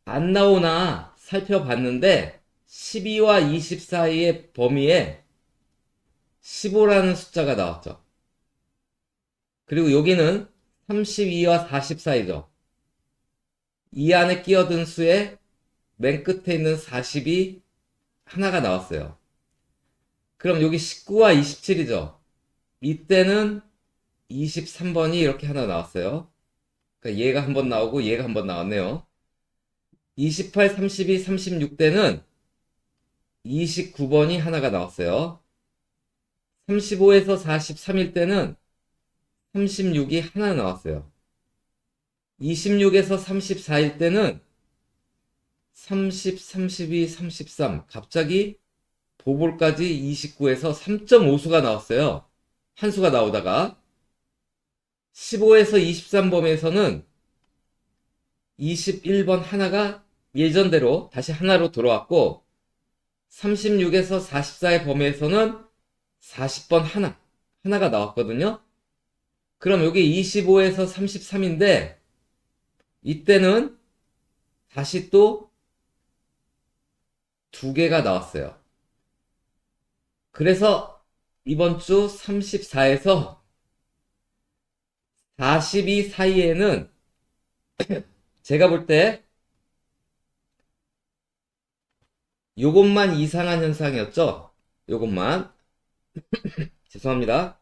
안 나오나 살펴봤는데 12와 20 사이의 범위에 15라는 숫자가 나왔죠. 그리고 여기는 32와 40 사이죠. 이 안에 끼어든 수의 맨 끝에 있는 40이 하나가 나왔어요. 그럼 여기 19와 27이죠. 이때는 23번이 이렇게 하나 나왔어요. 그러니까 얘가 한 번 나오고 얘가 한 번 나왔네요. 28, 32, 36대는 29번이 하나가 나왔어요. 35에서 43일 때는 36이 하나 나왔어요. 26에서 34일 때는 30, 32, 33 갑자기 보볼까지 29에서 3.5수가 나왔어요. 한 수가 나오다가 15에서 23범에서는 21번 하나가 예전대로 다시 하나로 돌아왔고 36에서 44의 범위에서는 40번 하나가 나왔거든요. 그럼 여기 25에서 33인데 이때는 다시 또 두 개가 나왔어요. 그래서 이번 주 34에서 42 사이에는 제가 볼 때 요것만 이상한 현상이었죠. 요것만 죄송합니다.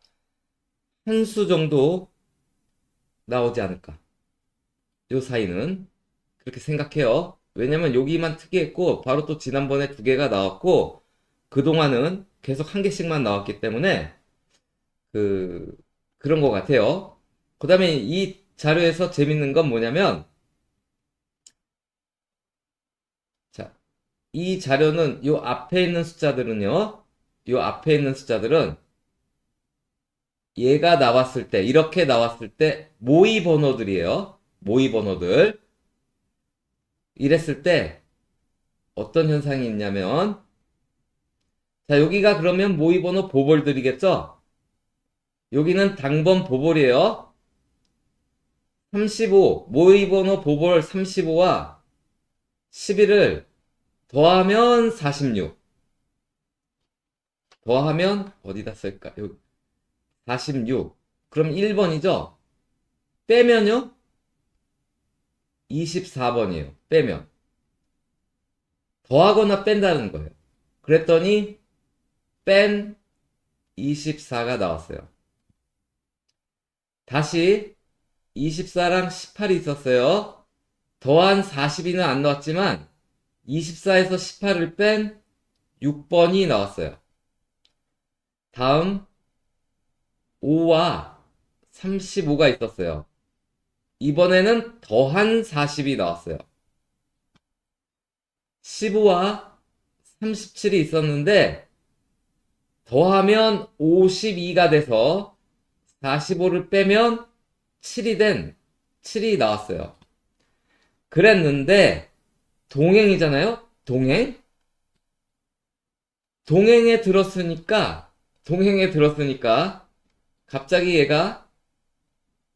한 수 정도 나오지 않을까. 요 사이는 그렇게 생각해요. 왜냐면 여기만 특이했고 바로 또 지난번에 두 개가 나왔고 그동안은 계속 한 개씩만 나왔기 때문에 그런 것 같아요. 그 다음에 이 자료에서 재밌는 건 뭐냐면 자, 이 자료는 요 앞에 있는 숫자들은요. 요 앞에 있는 숫자들은 얘가 나왔을 때 이렇게 나왔을 때 모의 번호들이에요. 모의 번호들. 이랬을 때 어떤 현상이 있냐면 자 여기가 그러면 모의 번호 보볼들이겠죠? 여기는 당번 보볼이에요. 35, 모의번호 보볼 35와 11을 더하면 46. 더하면 어디다 쓸까? 여기 46. 그럼 1번이죠? 빼면요? 24번이에요. 빼면. 더하거나 뺀다는 거예요. 그랬더니 뺀 24가 나왔어요. 다시 24랑 18이 있었어요. 더한 42는 안 나왔지만 24에서 18을 뺀 6번이 나왔어요. 다음 5와 35가 있었어요. 이번에는 더한 40이 나왔어요. 15와 37이 있었는데 더하면 52가 돼서 45를 빼면 7이 나왔어요. 그랬는데 동행이잖아요? 동행에 들었으니까 갑자기 얘가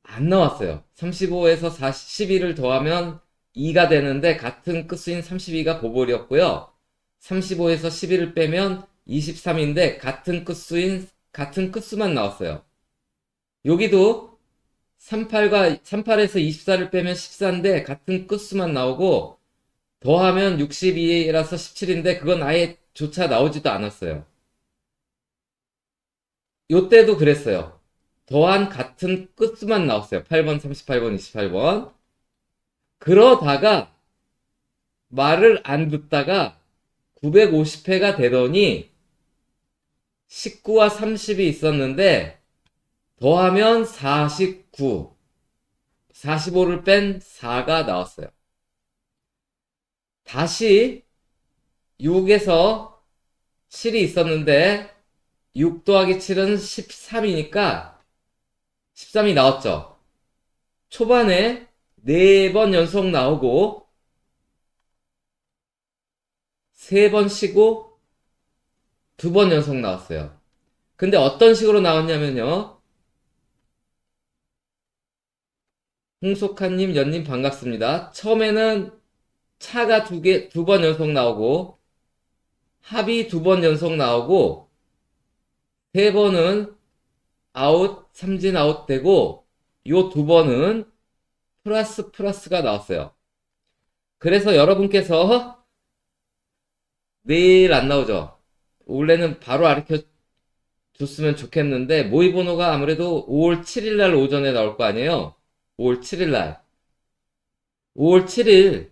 안 나왔어요. 35에서 41을 더하면 2가 되는데 같은 끝수인 32가 보볼이었고요. 35에서 11을 빼면 23인데 같은 끝수만 나왔어요. 여기도 38에서 24를 빼면 14인데 같은 끝수만 나오고 더하면 62라서 17인데 그건 아예 조차 나오지도 않았어요. 요때도 그랬어요. 더한 같은 끝수만 나왔어요. 8번, 38번, 28번. 그러다가 말을 안 듣다가 950회가 되더니 19와 30이 있었는데 더하면 49, 45를 뺀 4가 나왔어요. 다시 6에서 7이 있었는데 6 더하기 7은 13이니까 13이 나왔죠. 초반에 4번 연속 나오고 3번 쉬고 2번 연속 나왔어요. 근데 어떤 식으로 나왔냐면요. 홍석한님, 연님 반갑습니다. 처음에는 차가 2번 연속 나오고 합이 2번 연속 나오고 3번은 아웃, 삼진 아웃 되고 요 2번은 플러스가 나왔어요. 그래서 여러분께서 매일 안 나오죠. 원래는 바로 가르쳐 줬으면 좋겠는데 모의번호가 아무래도 5월 7일날 오전에 나올 거 아니에요. 5월 7일날 5월 7일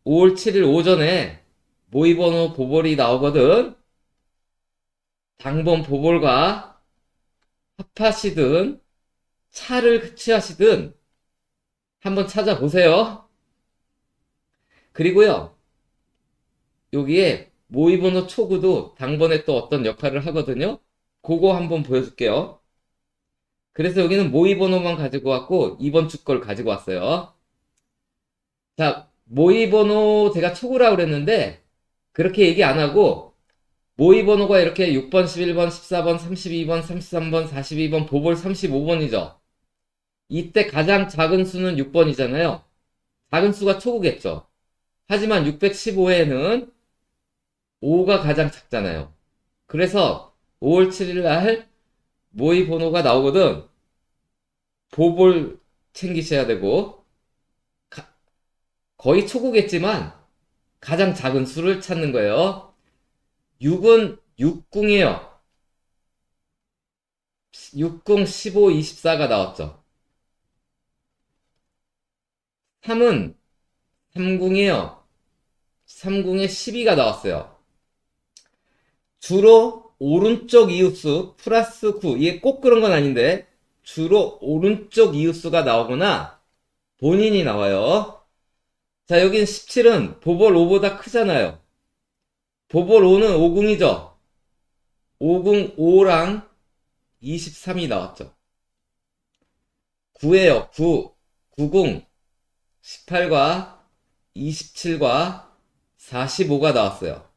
5월 7일 오전에 모의번호 보볼이 나오거든. 당번 보볼과 합하시든 차를 취하시든 한번 찾아보세요. 그리고요, 여기에 모의번호 초구도 당번에 또 어떤 역할을 하거든요. 그거 한번 보여줄게요. 그래서 여기는 모의번호만 가지고 왔고 2번 주 걸 가지고 왔어요. 자, 모의번호 제가 초구라고 그랬는데 그렇게 얘기 안 하고 모의번호가 이렇게 6번, 11번, 14번, 32번, 33번, 42번, 보볼 35번이죠. 이때 가장 작은 수는 6번이잖아요. 작은 수가 초구겠죠. 하지만 615회에는 5가 가장 작잖아요. 그래서 5월 7일 날 모의 번호가 나오거든. 보볼 챙기셔야 되고 거의 초구겠지만 가장 작은 수를 찾는 거예요. 6은 6궁이에요. 6궁 15, 24가 나왔죠. 3은 3궁이에요. 3궁에 12가 나왔어요. 주로 오른쪽 이웃수 플러스 9, 이게 꼭 그런 건 아닌데 주로 오른쪽 이웃수가 나오거나 본인이 나와요. 자, 여긴 17은 보볼 5보다 크잖아요. 보볼 5는 5궁이죠. 5궁 5랑 23이 나왔죠. 9에요. 9궁 18과 27과 45가 나왔어요.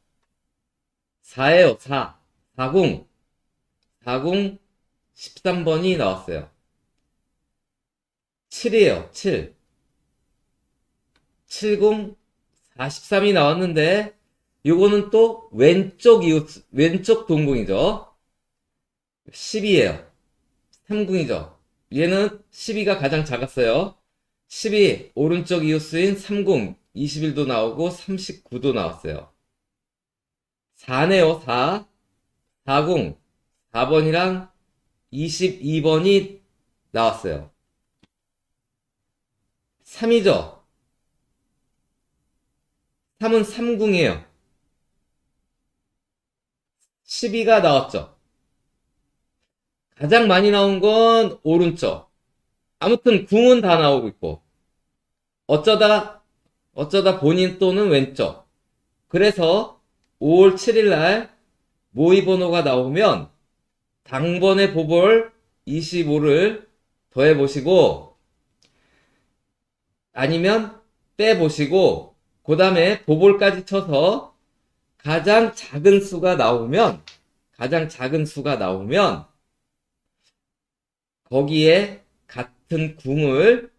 4에요. 4궁 13번이 나왔어요. 7이에요. 7. 70, 43이 나왔는데, 요거는 또 왼쪽 동궁이죠. 10이에요. 3궁이죠. 얘는 12가 가장 작았어요. 12, 오른쪽 이웃수인 3궁, 21도 나오고 39도 나왔어요. 4네요, 4. 4궁, 4번이랑 22번이 나왔어요. 3이죠. 3은 3궁이에요. 12가 나왔죠. 가장 많이 나온 건 오른쪽. 아무튼 궁은 다 나오고 있고. 어쩌다, 어쩌다 본인 또는 왼쪽. 그래서 5월 7일 날 모의 번호가 나오면 당번에 보볼 25를 더해보시고 아니면 빼보시고 그 다음에 보볼까지 쳐서 가장 작은 수가 나오면 거기에 같은 궁을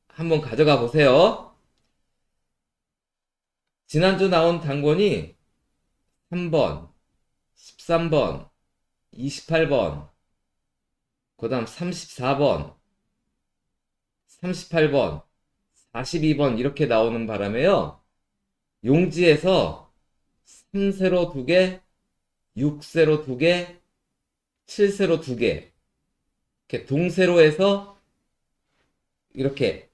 한번 가져가 보세요. 지난주 나온 당번이 3번, 13번, 28번, 그 다음 34번, 38번, 42번 이렇게 나오는 바람에요. 용지에서 3세로 2개, 6세로 2개, 7세로 2개 이렇게 동세로해서 이렇게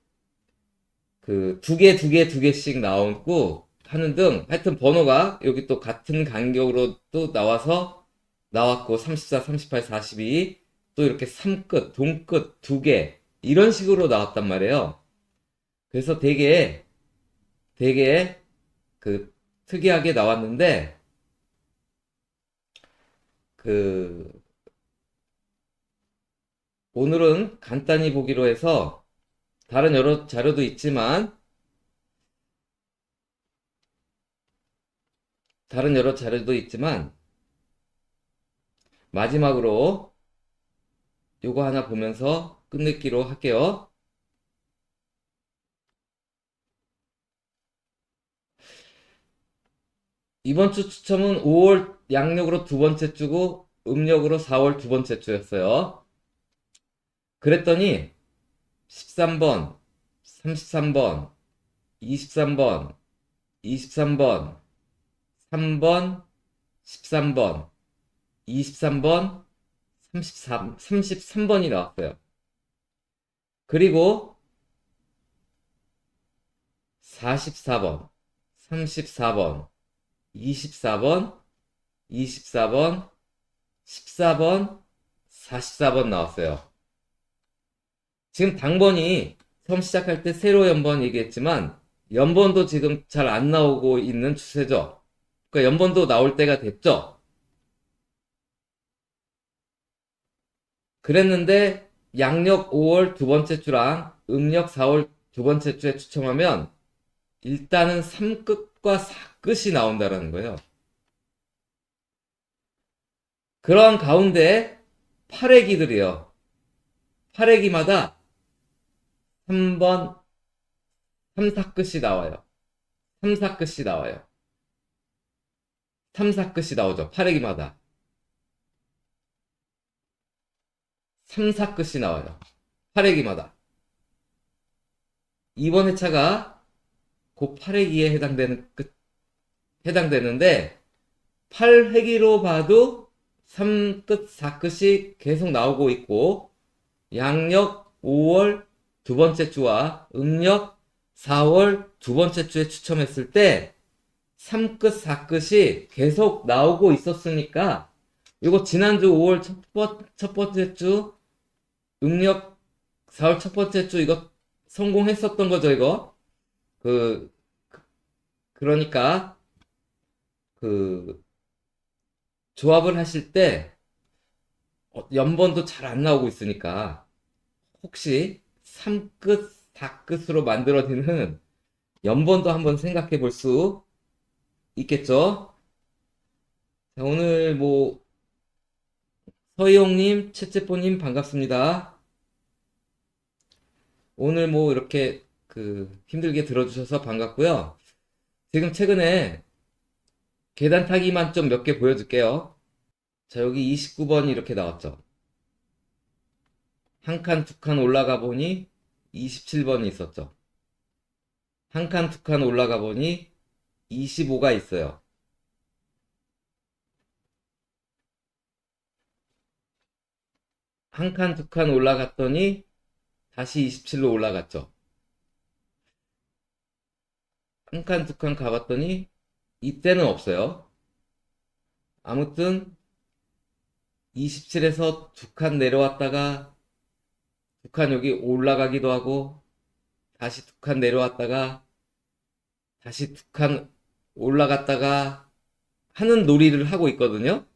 그 2개, 2개, 2개씩 나오고 하는 등 하여튼 번호가 여기 또 같은 간격으로 또 나왔고 34, 38, 42 또 이렇게 3끝, 동끝 2개 이런 식으로 나왔단 말이에요. 그래서 되게 그 특이하게 나왔는데 그 오늘은 간단히 보기로 해서 다른 여러 자료도 있지만 마지막으로 요거 하나 보면서 끝내기로 할게요. 이번 주 추첨은 5월 양력으로 두 번째 주고 음력으로 4월 두 번째 주였어요. 그랬더니 13번, 33번, 23번, 23번, 3번, 13번, 23번, 33번이 나왔어요. 그리고 44번, 34번, 24번, 24번, 14번, 44번 나왔어요. 지금 당번이 처음 시작할 때 세로 연번 얘기했지만 연번도 지금 잘 안 나오고 있는 추세죠. 그러니까 연번도 나올 때가 됐죠. 그랬는데 양력 5월 두 번째 주랑 음력 4월 두 번째 주에 추첨하면 일단은 3끝과 4끝이 나온다는 거예요. 그러한 가운데 8회기들이요. 8회기마다 3번, 3, 4끝이 나와요. 3, 4끝이 나와요. 3, 4끝이 나오죠. 8회기마다. 3, 4끝이 나와요. 8회기마다. 이번 회차가 곧 8회기에 해당되는데 8회기로 봐도 3끝, 4끝이 계속 나오고 있고 양력 5월 두 번째 주와 음력 4월 두 번째 주에 추첨했을 때 3끝, 4끝이 계속 나오고 있었으니까 이거 지난주 5월 첫 번째 주 음력 4월 첫 번째 주 이거 성공했었던 거죠, 이거. 그, 그러니까, 그, 조합을 하실 때, 연번도 잘 안 나오고 있으니까, 혹시 3끝, 4끝으로 만들어지는 연번도 한번 생각해 볼 수 있겠죠? 자, 오늘 뭐, 서희용님, 채채뽀님 반갑습니다. 오늘 뭐 이렇게 힘들게 들어주셔서 반갑고요. 지금 최근에 계단 타기만 좀 몇 개 보여줄게요. 자, 여기 29번이 이렇게 나왔죠. 한 칸, 두 칸 올라가 보니 27번이 있었죠. 한 칸, 두 칸 올라가 보니 25가 있어요. 한 칸, 두 칸 올라갔더니 다시 27로 올라갔죠. 한 칸, 두 칸 가봤더니 이때는 없어요. 아무튼 27에서 두 칸 내려왔다가 두 칸 여기 올라가기도 하고 다시 두 칸 내려왔다가 다시 두 칸 올라갔다가 하는 놀이를 하고 있거든요.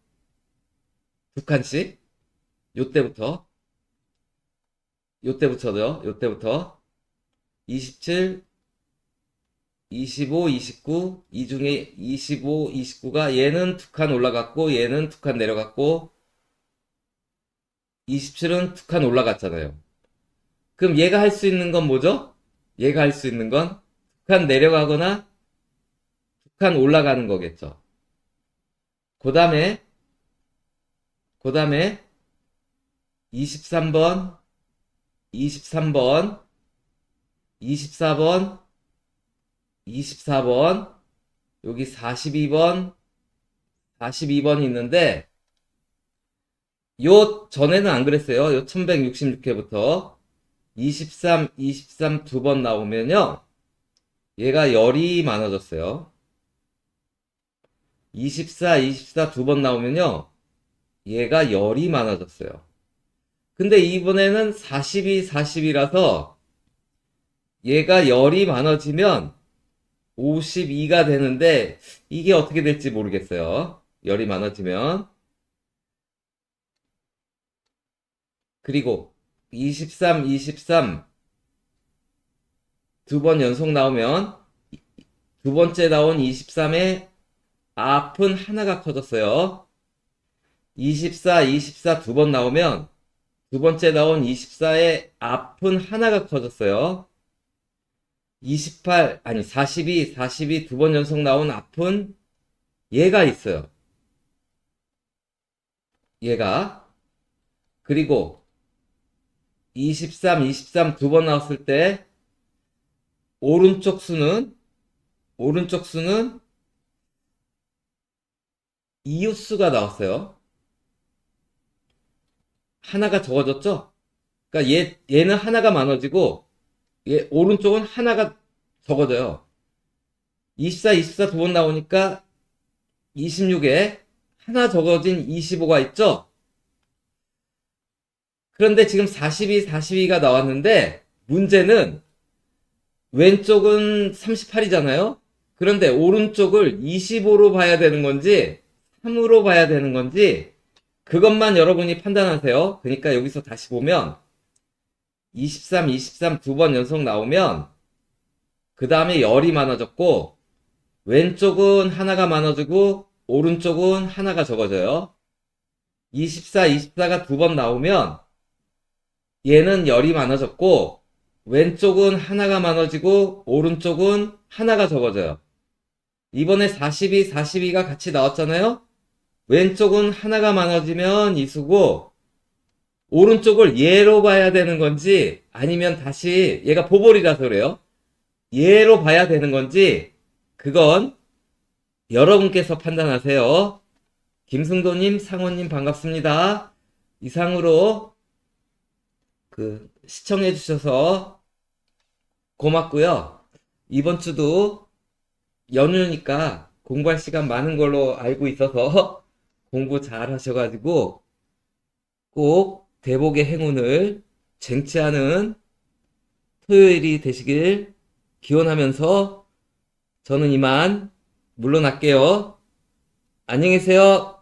두 칸씩. 요때부터. 요때부터요. 요때부터. 27, 25, 29, 이 중에 25, 29가 얘는 두 칸 올라갔고 얘는 두 칸 내려갔고 27은 두 칸 올라갔잖아요. 그럼 얘가 할 수 있는 건 뭐죠? 얘가 할 수 있는 건 두 칸 내려가거나 두 칸 올라가는 거겠죠. 그 다음에 23번, 23번, 24번, 24번, 여기 42번, 42번이 있는데 요 전에는 안 그랬어요. 요 1166회부터 23 두 번 나오면요. 얘가 열이 많아졌어요. 24 두 번 나오면요. 얘가 열이 많아졌어요. 근데 이번에는 42라서 얘가 열이 많아지면 52가 되는데 이게 어떻게 될지 모르겠어요. 열이 많아지면. 그리고 23 두 번 연속 나오면 두 번째 나온 23의 앞은 하나가 커졌어요. 24 두 번 나오면 두 번째 나온 24의 앞은 하나가 커졌어요. 42 두 번 연속 나온 앞은 얘가 있어요. 얘가. 그리고 23 두 번 나왔을 때 오른쪽 수는 이웃수가 나왔어요. 하나가 적어졌죠? 그러니까 얘는 하나가 많아지고 얘 오른쪽은 하나가 적어져요. 24 두 번 나오니까 26에 하나 적어진 25가 있죠? 그런데 지금 42가 나왔는데 문제는 왼쪽은 38이잖아요? 그런데 오른쪽을 25로 봐야 되는 건지 3으로 봐야 되는 건지 그것만 여러분이 판단하세요. 그러니까 여기서 다시 보면 23 두 번 연속 나오면 그 다음에 열이 많아졌고 왼쪽은 하나가 많아지고 오른쪽은 하나가 적어져요. 24가 두 번 나오면 얘는 열이 많아졌고 왼쪽은 하나가 많아지고 오른쪽은 하나가 적어져요. 이번에 42가 같이 나왔잖아요. 왼쪽은 하나가 많아지면 이수고 오른쪽을 얘로 봐야 되는 건지 아니면 다시 얘가 보볼이라서 그래요. 얘로 봐야 되는 건지 그건 여러분께서 판단하세요. 김승도님, 상호님 반갑습니다. 이상으로 시청해 주셔서 고맙고요. 이번 주도 연휴니까 공부할 시간 많은 걸로 알고 있어서 공부 잘 하셔가지고 꼭 대복의 행운을 쟁취하는 토요일이 되시길 기원하면서 저는 이만 물러날게요. 안녕히 계세요.